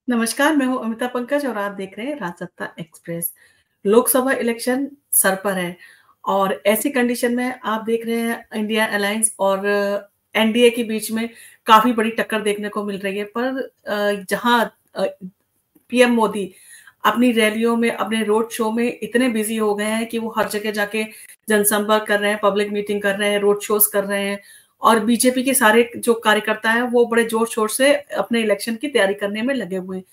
नमस्कार, मैं हूँ अमिता पंकज और आप देख रहे हैं राजसत्ता एक्सप्रेस। लोकसभा इलेक्शन सर पर है और ऐसी कंडीशन में आप देख रहे हैं इंडिया अलायंस और एनडीए के बीच में काफ़ी बड़ी टक्कर देखने को मिल रही है। पर जहाँ पीएम मोदी अपनी रैलियों में, अपने रोड शो में इतने बिज़ी हो गए हैं कि वो हर जगह जाके जनसंपर्क कर रहे हैं, पब्लिक मीटिंग कर रहे हैं, रोड शोज़ कर रहे हैं और बीजेपी के सारे जो कार्यकर्ता हैं, वो बड़े जोर-शोर से अपने इलेक्शन की तैयारी करने में लगे हुए हैं।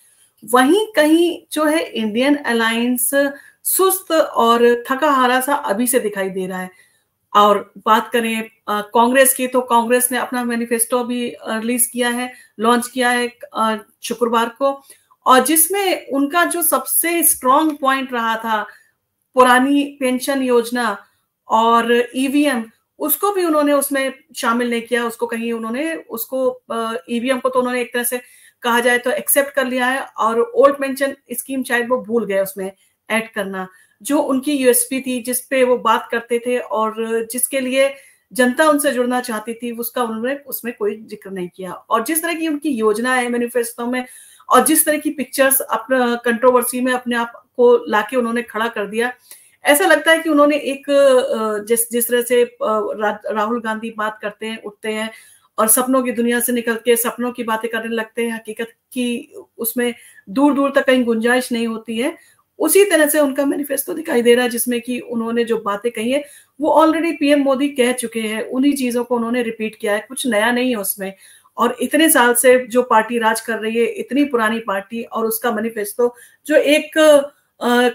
वहीं कहीं जो है इंडियन अलायंस सुस्त और थका-हारा सा अभी से दिखाई दे रहा है। और बात करें कांग्रेस की, तो कांग्रेस ने अपना मैनिफेस्टो अभी रिलीज़ किया है, लॉन्च किया है शुक्रवार को और जिसमें उनका जो सबसे स्ट्रॉन्ग पॉइंट रहा था, पुरानी पेंशन योजना और ईवीएम, उसको भी उन्होंने उसमें शामिल नहीं किया। उसको कहीं उन्होंने उसको ईवीएम को तो उन्होंने एक तरह से कहा जाए तो एक्सेप्ट कर लिया है और ओल्ड पेंशन स्कीम शायद वो भूल गए उसमें ऐड करना। जो उनकी यूएसपी थी, जिस पे वो बात करते थे और जिसके लिए जनता उनसे जुड़ना चाहती थी, उसका उन्होंने उसमें कोई ज़िक्र नहीं किया। और जिस तरह की उनकी योजना है मैनिफेस्टो में और जिस तरह की पिक्चर्स अपना कंट्रोवर्सी में अपने आप को लाके उन्होंने खड़ा कर दिया, ऐसा लगता है कि उन्होंने एक जिस जिस तरह से राहुल गांधी बात करते हैं, उठते हैं और सपनों की दुनिया से निकल के सपनों की बातें करने लगते हैं, हकीकत की उसमें दूर-दूर तक कहीं गुंजाइश नहीं होती है। उसी तरह से उनका मैनिफेस्टो दिखाई दे रहा है जिसमें कि उन्होंने जो बातें कही है, वो ऑलरेडी पीएम मोदी कह चुके हैं। उन्हीं चीज़ों को उन्होंने रिपीट किया है, कुछ नया नहीं है उसमें। और इतने साल से जो पार्टी राज कर रही है, इतनी पुरानी पार्टी और उसका मैनिफेस्टो जो एक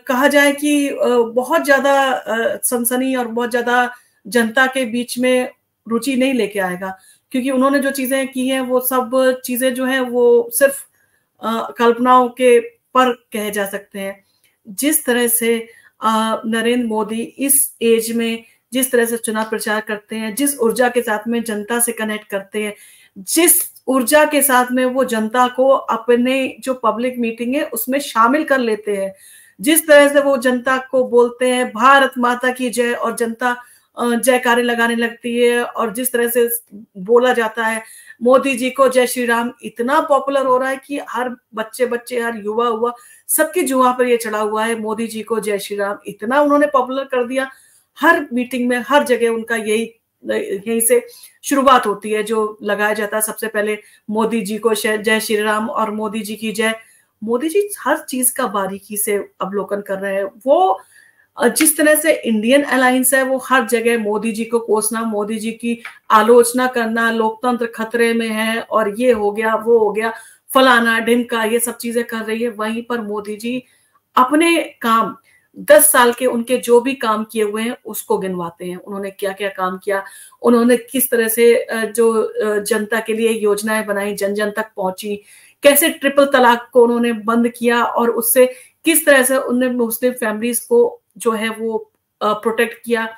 कहा जाए कि बहुत ज़्यादा सनसनी और बहुत ज़्यादा जनता के बीच में रुचि नहीं लेके आएगा। क्योंकि उन्होंने जो चीज़ें की हैं, वो सब चीज़ें जो हैं, वो सिर्फ़ कल्पनाओं के पर कहे जा सकते हैं। जिस तरह से नरेंद्र मोदी इस एज में जिस तरह से चुनाव प्रचार करते हैं, जिस ऊर्जा के साथ में जनता से कनेक्ट करते हैं, जिस ऊर्जा के साथ में वो जनता को अपने जो पब्लिक मीटिंग है उसमें शामिल कर लेते हैं, जिस तरह से वो जनता को बोलते हैं भारत माता की जय और जनता जयकारे लगाने लगती है और जिस तरह से बोला जाता है मोदी जी को जय श्री राम, इतना पॉपुलर हो रहा है कि हर बच्चे हर युवा हुआ सबकी जुबां पर ये चढ़ा हुआ है मोदी जी को जय श्री राम। इतना उन्होंने पॉपुलर कर दिया, हर मीटिंग में हर जगह उनका यहीं से शुरुआत होती है, जो लगाया जाता है सबसे पहले मोदी जी को जय श्री राम और मोदी जी की जय। मोदी जी हर चीज का बारीकी से अवलोकन कर रहे हैं। वो जिस तरह से इंडियन अलायंस है, वो हर जगह मोदी जी को कोसना, मोदी जी की आलोचना करना, लोकतंत्र खतरे में है और ये हो गया, वो हो गया, फलाना ढिमका, ये सब चीजें कर रही है। वहीं पर मोदी जी अपने काम 10 साल के उनके जो भी काम किए हुए हैं उसको गिनवाते हैं। उन्होंने क्या-क्या काम किया, उन्होंने किस तरह से जनता के लिए योजनाएँ बनाई, जन-जन तक पहुँची, कैसे ट्रिपल तलाक को उन्होंने बंद किया और उससे किस तरह से उन्होंने मुस्लिम फैमिलीज़ को जो है वो प्रोटेक्ट किया।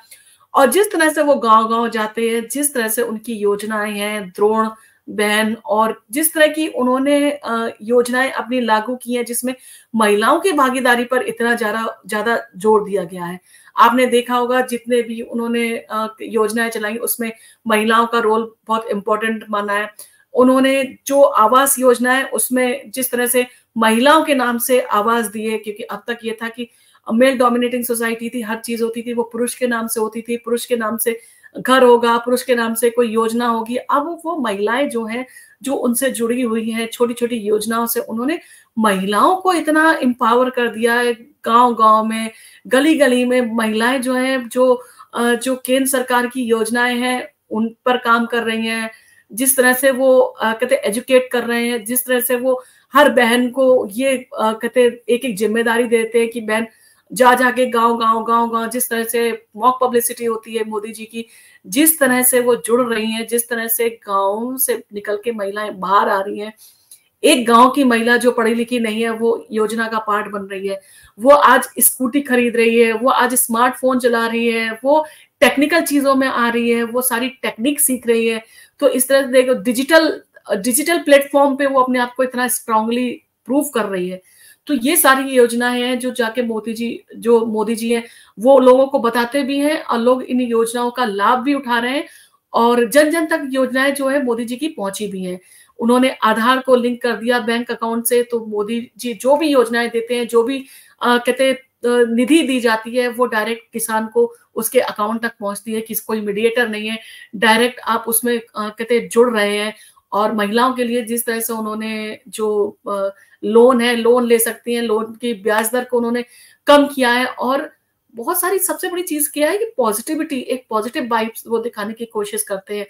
और जिस तरह से वो गाँव-गाँव जाते हैं, जिस तरह से उनकी योजनाएँ हैं, द्रोण बहन और जिस तरह की उन्होंने योजनाएँ अपनी लागू की हैं, जिसमें महिलाओं की भागीदारी पर इतना ज़्यादा जोर दिया गया है। आपने देखा होगा जितने भी उन्होंने योजनाएँ चलाई, उसमें महिलाओं का रोल बहुत इम्पोर्टेंट माना है। उन्होंने जो आवास योजना है, उसमें जिस तरह से महिलाओं के नाम से आवास दिए, क्योंकि अब तक ये था कि मेल डोमिनेटिंग सोसाइटी थी, हर चीज़ होती थी, वो पुरुष के नाम से होती थी, पुरुष के नाम से घर होगा, पुरुष के नाम से कोई योजना होगी। अब वो महिलाएँ जो हैं, जो उनसे जुड़ी हुई हैं, छोटी-छोटी योजनाओं से उन्होंने महिलाओं को इतना एम्पावर कर दिया है, गाँव-गाँव में, गली-गली में महिलाएँ जो हैं, जो केंद्र सरकार की योजनाएँ हैं, उन पर काम कर रही हैं। जिस तरह से वो कहते हैं एजुकेट कर रहे हैं, जिस तरह से वो हर बहन को ये कहते हैं एक-एक ज़िम्मेदारी देते हैं कि बहन जा के गाँव-गाँव जिस तरह से मॉक पब्लिसिटी होती है मोदी जी की, जिस तरह से वो जुड़ रही हैं, जिस तरह से गाँव से निकल के महिलाएँ बाहर आ रही हैं। एक गाँव की महिला जो पढ़ी-लिखी नहीं है, वो योजना का पार्ट बन रही है। वो आज स्कूटी खरीद रही है, वो आज स्मार्टफ़ोन चला रही है, वो टेक्निकल चीज़ों में आ रही है, वो सारी टेक्निक सीख रही है। तो इस तरह से देखो डिजिटल प्लेटफ़ॉर्म पे वो अपने आप को इतना स्ट्रॉन्गली प्रूव कर रही है। तो ये सारी योजनाएँ हैं जो जाके मोदी जी हैं, वो लोगों को बताते भी हैं और लोग इन योजनाओं का लाभ भी उठा रहे हैं और जन-जन तक योजनाएँ जो है मोदी जी की पहुँची भी हैं। उन्होंने आधार को लिंक कर दिया बैंक अकाउंट से, तो मोदी जी जो भी योजनाएँ देते हैं, जो भी कहते हैं निधि दी जाती है, वो डायरेक्ट किसान को उसके अकाउंट तक पहुँचती है, कोई मीडिएटर नहीं है, डायरेक्ट आप उसमें कहते हैं जुड़ रहे हैं। और महिलाओं के लिए जिस तरह से उन्होंने जो लोन है, लोन ले सकती हैं, लोन की ब्याज दर को उन्होंने कम किया है, और बहुत सारी सबसे बड़ी चीज़ क्या है कि पॉजिटिविटी, एक पॉजिटिव वाइब्स वो दिखाने की कोशिश करते हैं।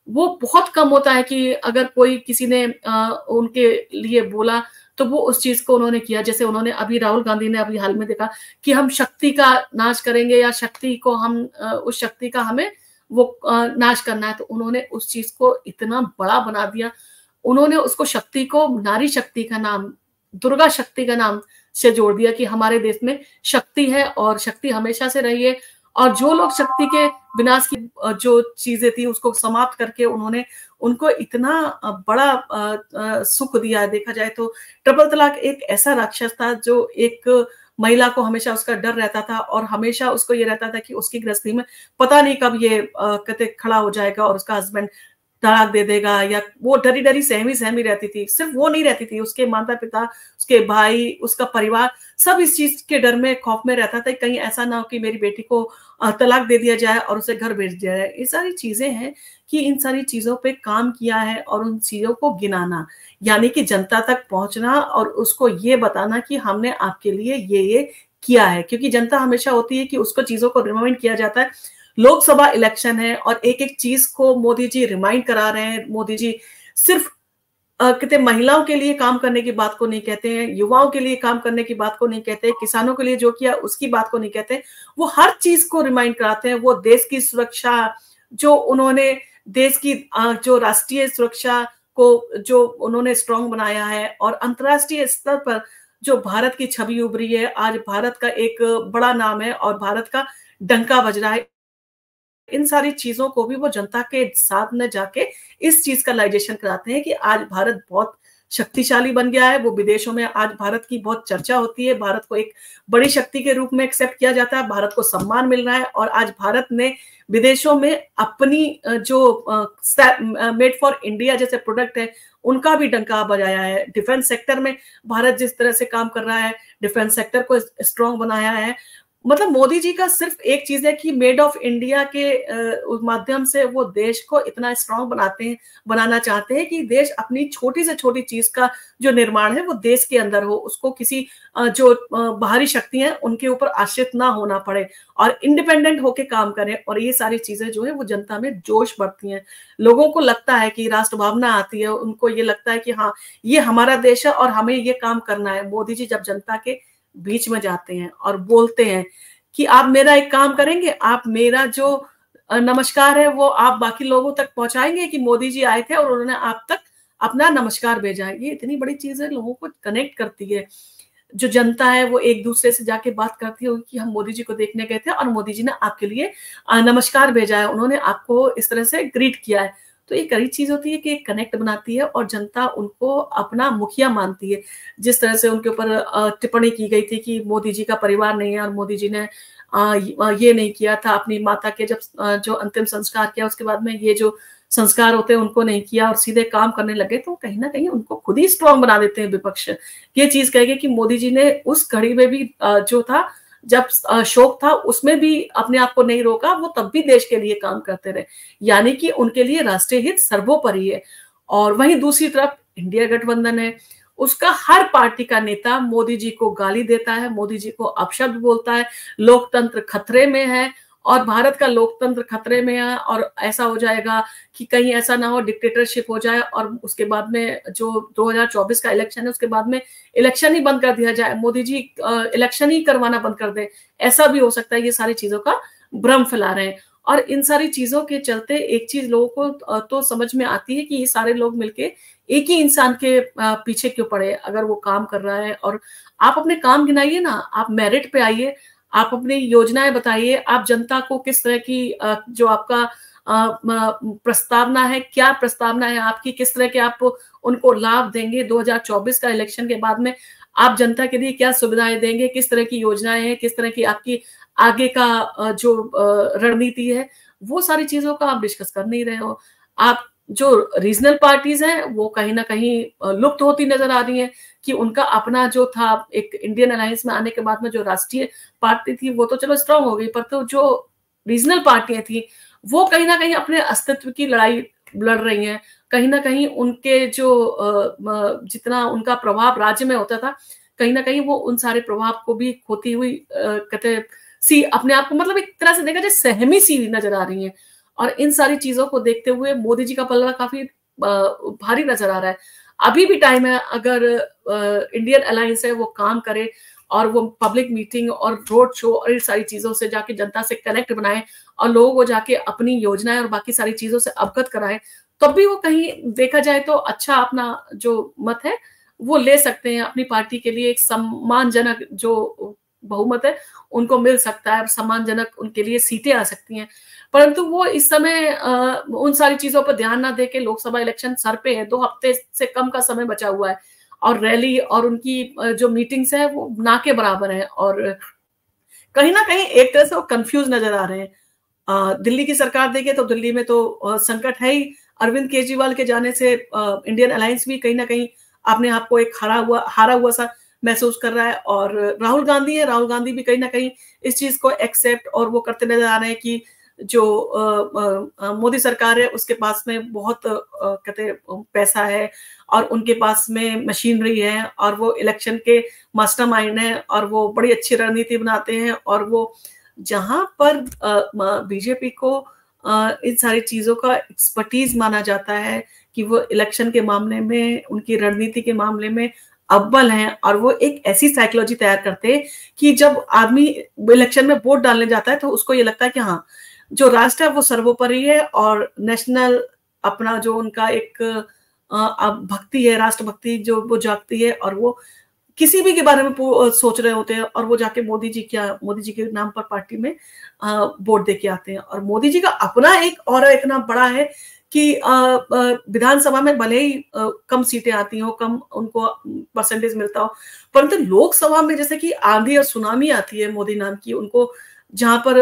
वो बहुत कम होता है कि अगर कोई किसी ने उनके लिए बोला, तो वो उस चीज़ को उन्होंने किया। जैसे उन्होंने अभी राहुल गांधी ने अभी हाल में देखा कि हम शक्ति का नाश करेंगे, या शक्ति को हम उस शक्ति का हमें वो नाश करना है, तो उन्होंने उस चीज़ को इतना बड़ा बना दिया। उन्होंने उसको शक्ति को नारी शक्ति का नाम, दुर्गा शक्ति का नाम से जोड़ दिया कि हमारे देश में शक्ति है और शक्ति हमेशा से रही है। और जो लोग शक्ति के विनाश की जो चीजें थी उसको समाप्त करके उन्होंने उनको इतना बड़ा सुख दिया है। देखा जाए तो ट्रिपल तलाक एक ऐसा राक्षस था जो एक महिला को हमेशा उसका डर रहता था, और हमेशा उसको ये रहता था कि उसकी गृहस्थी में पता नहीं कब ये कहते खड़ा हो जाएगा और उसका हस्बैंड तलाक दे देगा, या वो डरी-डरी, सहमी-सहमी रहती थी। सिर्फ वो नहीं रहती थी, उसके माता-पिता, उसके भाई, उसका परिवार, सब इस चीज़ के डर में, खौफ में रहता था, कहीं ऐसा ना हो कि मेरी बेटी को तलाक दे दिया जाए और उसे घर भेज दिया जाए। ये सारी चीज़ें हैं कि इन सारी चीज़ों पे काम किया है, और उन चीज़ों को गिनाना, यानी कि जनता तक पहुँचना और उसको ये बताना कि हमने आपके लिए ये किया है। क्योंकि जनता हमेशा होती है कि उसको चीज़ों को रिमाइंड किया जाता है। लोकसभा इलेक्शन है और एक-एक चीज़ को मोदी जी रिमाइंड करा रहे हैं। मोदी जी सिर्फ कहते हैं महिलाओं के लिए काम करने की बात को नहीं कहते हैं, युवाओं के लिए काम करने की बात को नहीं कहते, किसानों के लिए जो किया उसकी बात को नहीं कहते। वो हर चीज़ को रिमाइंड कराते हैं। वो देश की सुरक्षा, जो उन्होंने देश की जो राष्ट्रीय सुरक्षा को जो उन्होंने स्ट्रॉन्ग बनाया है, और अंतर्राष्ट्रीय स्तर पर जो भारत की छवि उभरी है, आज भारत का एक बड़ा नाम है और भारत का डंका बज रहा है। इन सारी चीज़ों को भी वो जनता के साथ में जाके इस चीज़ का लाइजेशन कराते हैं कि आज भारत बहुत शक्तिशाली बन गया है। वो विदेशों में आज भारत की बहुत चर्चा होती है, भारत को एक बड़ी शक्ति के रूप में एक्सेप्ट किया जाता है, भारत को सम्मान मिल रहा है, और आज भारत ने विदेशों में अपनी जो मेड फॉर इंडिया जैसे प्रोडक्ट है, उनका भी डंका बजाया है। डिफेंस सेक्टर में भारत जिस तरह से काम कर रहा है, डिफेंस सेक्टर को स्ट्रॉन्ग बनाया है। मतलब मोदी जी का सिर्फ एक चीज है कि मेड ऑफ इंडिया के माध्यम से वो देश को इतना स्ट्रांग बनाना चाहते हैं कि देश अपनी छोटी से छोटी चीज का जो निर्माण है वो देश के अंदर हो, उसको किसी जो बाहरी शक्ति है उनके ऊपर आश्रित ना होना पड़े, और इंडिपेंडेंट होके काम करें। और ये सारी चीजें जो है वो जनता में जोश बढ़ती हैं, लोगों को लगता है कि राष्ट्र भावना आती है, उनको ये लगता है कि हाँ ये हमारा देश है और हमें ये काम करना है। मोदी जी जब जनता के बीच में जाते हैं और बोलते हैं कि आप मेरा एक काम करेंगे, आप मेरा जो नमस्कार है वो आप बाकी लोगों तक पहुंचाएंगे कि मोदी जी आए थे और उन्होंने आप तक अपना नमस्कार भेजा है। ये इतनी बड़ी चीज है, लोगों को कनेक्ट करती है। जो जनता है वो एक दूसरे से जाके बात करती है कि हम मोदी जी को देखने गए थे और मोदी जी ने आपके लिए नमस्कार भेजा है, उन्होंने आपको इस तरह से ग्रीट किया है। तो ये कड़ी चीज होती है कि एक कनेक्ट बनाती है और जनता उनको अपना मुखिया मानती है। जिस तरह से उनके ऊपर टिप्पणी की गई थी कि मोदी जी का परिवार नहीं है और मोदी जी ने ये नहीं किया था, अपनी माता के जब जो अंतिम संस्कार किया उसके बाद में ये जो संस्कार होते हैं उनको नहीं किया और सीधे काम करने लगे, तो कहीं ना कहीं उनको खुद ही स्ट्रॉन्ग बना देते हैं विपक्ष। ये चीज कहेगी कि मोदी जी ने उस घड़ी में भी जो था, जब शोक था उसमें भी अपने आप को नहीं रोका, वो तब भी देश के लिए काम करते रहे, यानी कि उनके लिए राष्ट्रीय हित सर्वोपरि है। और वहीं दूसरी तरफ इंडिया गठबंधन है, उसका हर पार्टी का नेता मोदी जी को गाली देता है, मोदी जी को अपशब्द बोलता है, लोकतंत्र खतरे में है और भारत का लोकतंत्र खतरे में है, और ऐसा हो जाएगा कि कहीं ऐसा ना हो डिक्टेटरशिप हो जाए और उसके बाद में जो 2024 का इलेक्शन है उसके बाद में इलेक्शन ही बंद कर दिया जाए, मोदी जी इलेक्शन ही करवाना बंद कर दे, ऐसा भी हो सकता है। ये सारी चीजों का भ्रम फैला रहे हैं, और इन सारी चीजों के चलते एक चीज लोगों को तो समझ में आती है कि ये सारे लोग मिलके एक ही इंसान के पीछे क्यों पड़े। अगर वो काम कर रहा है और आप अपने काम गिनाइए ना, आप मेरिट पे आइए, आप अपनी योजनाएं बताइए, आप जनता को किस तरह की जो आपका प्रस्तावना है, क्या प्रस्तावना है आपकी, किस तरह के आप उनको लाभ देंगे 2024 का इलेक्शन के बाद में, आप जनता के लिए क्या सुविधाएं देंगे, किस तरह की योजनाएं हैं, किस तरह की आपकी आगे का जो रणनीति है, वो सारी चीजों का आप डिस्कस कर नहीं रहे हो। आप जो रीजनल पार्टीज हैं वो कहीं ना कहीं लुप्त होती नजर आ रही हैं, कि उनका अपना जो था एक इंडियन अलायंस में आने के बाद में जो राष्ट्रीय पार्टी थी वो तो चलो स्ट्रांग हो गई, पर तो जो रीजनल पार्टियां थी वो कहीं ना कहीं अपने अस्तित्व की लड़ाई लड़ रही हैं। कहीं ना कहीं उनके जो जितना उनका प्रभाव राज्य में होता था, कहीं ना कहीं वो उन सारे प्रभाव को भी खोती हुई कहते सी अपने आप को, मतलब एक तरह से देखा जाए सहमी सी नजर आ रही है। और इन सारी चीजों को देखते हुए मोदी जी का पलड़ा काफी भारी नजर आ रहा है। अभी भी टाइम है, अगर इंडियन अलायंस है वो काम करे और वो पब्लिक मीटिंग और रोड शो और इन सारी चीजों से जाके जनता से कनेक्ट बनाए और लोगों को जाके अपनी योजनाएं और बाकी सारी चीजों से अवगत कराएं, तब भी वो कहीं देखा जाए तो अच्छा अपना जो मत है वो ले सकते हैं। अपनी पार्टी के लिए एक सम्मानजनक जो बहुमत है उनको मिल सकता है और सम्मानजनक उनके लिए सीटें आ सकती हैं। परंतु वो इस समय उन सारी चीजों पर ध्यान ना देके, लोकसभा इलेक्शन सर पे है, 2 हफ्ते से कम का समय बचा हुआ है और रैली और उनकी जो मीटिंग्स है वो ना के बराबर है, और कहीं ना कहीं एक तरह से वो कंफ्यूज नजर आ रहे हैं। दिल्ली की सरकार देखे तो दिल्ली में तो संकट है ही। अरविंद केजरीवाल के जाने से इंडियन अलायंस भी कहीं ना कहीं अपने आप को एक हारा हुआ सा महसूस कर रहा है। और राहुल गांधी है, राहुल गांधी भी कहीं ना कहीं इस चीज को एक्सेप्ट और वो करते नजर आ रहे हैं कि जो मोदी सरकार है उसके पास में बहुत कहते पैसा है और उनके पास में मशीनरी है और वो इलेक्शन के मास्टरमाइंड है और वो बड़ी अच्छी रणनीति बनाते हैं। और वो जहां पर बीजेपी को इन सारी चीजों का एक्सपर्टीज माना जाता है कि वो इलेक्शन के मामले में, उनकी रणनीति के मामले में अव्वल हैं, और वो एक ऐसी साइकोलॉजी तैयार करते हैं कि जब आदमी इलेक्शन में वोट डालने जाता है तो उसको ये लगता है कि हाँ, जो राष्ट्र है वो सर्वोपरि है और नेशनल अपना जो उनका एक भक्ति है, राष्ट्रभक्ति जो वो जागती है और वो किसी भी के बारे में सोच रहे होते हैं और वो जाके मोदी जी के नाम पर पार्टी में वोट दे के आते हैं। और मोदी जी का अपना एक और इतना बड़ा है कि विधानसभा में भले ही कम सीटें आती हो, कम उनको परसेंटेज मिलता हो, परंतु लोकसभा में जैसे कि आंधी और सुनामी आती है मोदी नाम की, उनको जहां पर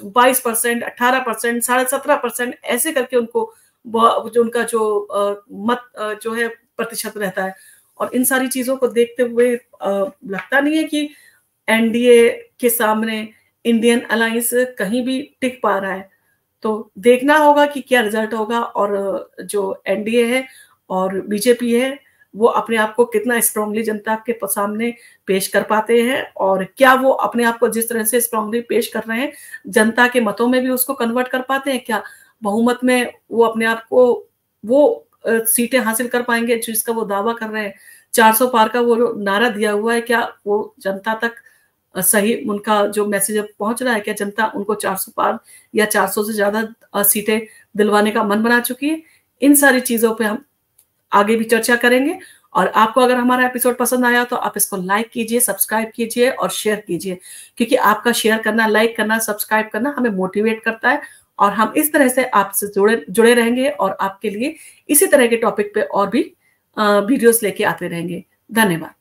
22%, 18%, 17.5% ऐसे करके उनको जो उनका जो मत जो है प्रतिशत रहता है। और इन सारी चीजों को देखते हुए लगता नहीं है कि एनडीए के सामने इंडियन अलायंस कहीं भी टिक पा रहा है। तो देखना होगा कि क्या रिजल्ट होगा और जो एनडीए है और बीजेपी है वो अपने आप को कितना स्ट्रांगली जनता के सामने पेश कर पाते हैं, और क्या वो अपने आप को जिस तरह से स्ट्रांगली पेश कर रहे हैं जनता के मतों में भी उसको कन्वर्ट कर पाते हैं, क्या बहुमत में वो अपने आप को वो सीटें हासिल कर पाएंगे जिसका वो दावा कर रहे हैं। 400 पार का वो नारा दिया हुआ है, क्या वो जनता तक सही उनका जो मैसेज पहुंच रहा है? क्या जनता उनको 400 पार या 400 से ज्यादा सीटें दिलवाने का मन बना चुकी है? इन सारी चीजों पे हम आगे भी चर्चा करेंगे। और आपको अगर हमारा एपिसोड पसंद आया तो आप इसको लाइक कीजिए, सब्सक्राइब कीजिए और शेयर कीजिए, क्योंकि आपका शेयर करना, लाइक करना, सब्सक्राइब करना हमें मोटिवेट करता है और हम इस तरह से आपसे जुड़े रहेंगे और आपके लिए इसी तरह के टॉपिक पे और भी वीडियोस लेके आते रहेंगे। धन्यवाद।